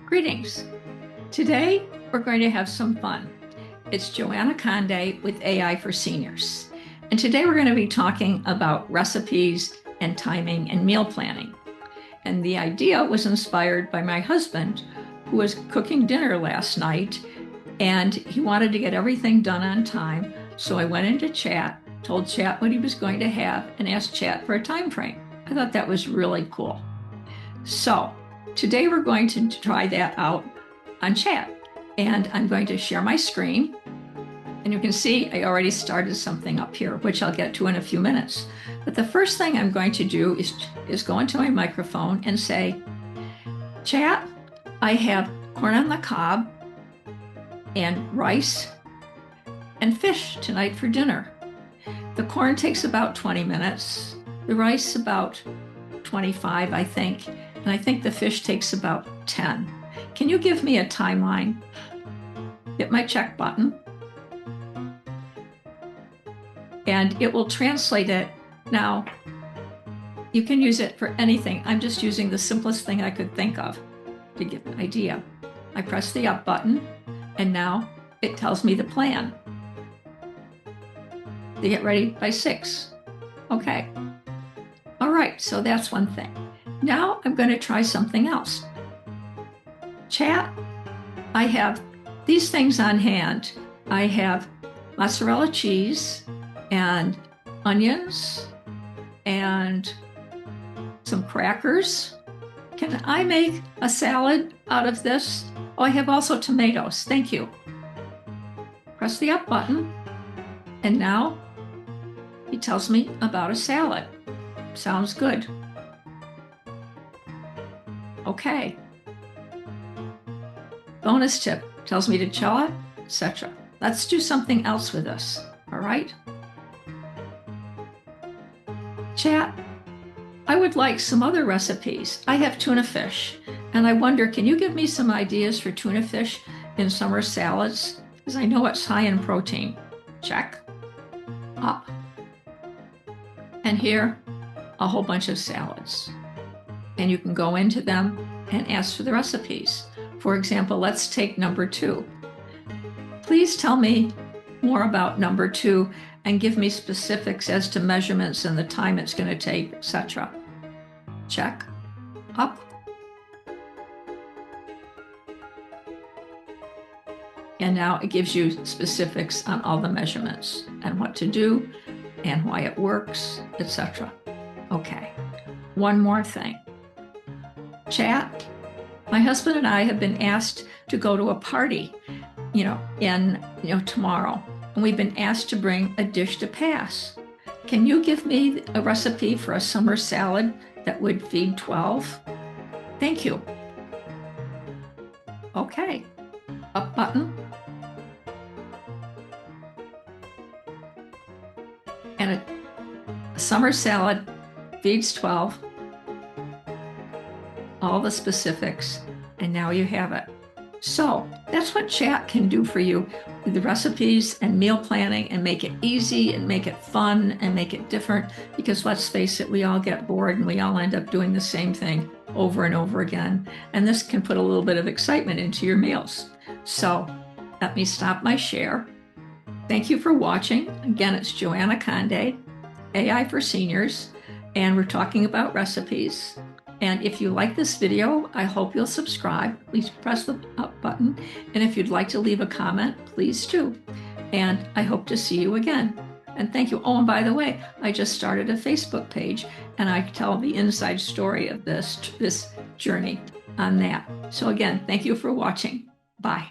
Greetings. Today, we're going to have some fun. It's Joanna Conde with AI for Seniors. And today we're going to be talking about recipes and timing and meal planning. And the idea was inspired by my husband, who was cooking dinner last night, and he wanted to get everything done on time. So I went into Chat, told Chat what he was going to have, and asked Chat for a time frame. I thought that was really cool. So today we're going to try that out on Chat, and I'm going to share my screen. And you can see I already started something up here, which I'll get to in a few minutes. But the first thing I'm going to do is go into my microphone and say, Chat, I have corn on the cob and rice and fish tonight for dinner. The corn takes about 20 minutes, the rice about 25, I think, and I think the fish takes about 10. Can you give me a timeline? Hit my check button. And it will translate it. Now, you can use it for anything. I'm just using the simplest thing I could think of to give an idea. I press the up button, and now it tells me the plan. To get ready by 6. Okay. All right, so that's one thing. Now I'm going to try something else. Chat, I have these things on hand. I have mozzarella cheese and onions and some crackers. Can I make a salad out of this? Oh, I have also tomatoes. Thank you. Press the up button, and now he tells me about a salad. Sounds good. Okay. Bonus tip, tells me to chill it, etc. Let's do something else with this, all right? Chat, I would like some other recipes. I have tuna fish, and I wonder, can you give me some ideas for tuna fish in summer salads? Because I know it's high in protein. Check. Up. And here, a whole bunch of salads. And you can go into them and ask for the recipes. For example, let's take number 2. Please tell me more about number 2 and give me specifics as to measurements and the time it's going to take, etc. Check. Up. And now it gives you specifics on all the measurements and what to do and why it works, etc. Okay. One more thing. Chat, my husband and I have been asked to go to a party, tomorrow. And we've been asked to bring a dish to pass. Can you give me a recipe for a summer salad that would feed 12? Thank you. Okay. Up button. And a summer salad feeds 12. All the specifics, and now you have it. So that's what Chat can do for you with the recipes and meal planning, and make it easy and make it fun and make it different, because let's face it, we all get bored and we all end up doing the same thing over and over again. And this can put a little bit of excitement into your meals. So let me stop my share. Thank you for watching. Again, it's Joanna Conde, AI for Seniors, and we're talking about recipes. And if you like this video, I hope you'll subscribe. Please press the up button. And if you'd like to leave a comment, please do. And I hope to see you again. And thank you. Oh, and by the way, I just started a Facebook page, and I tell the inside story of this journey on that. So again, thank you for watching. Bye.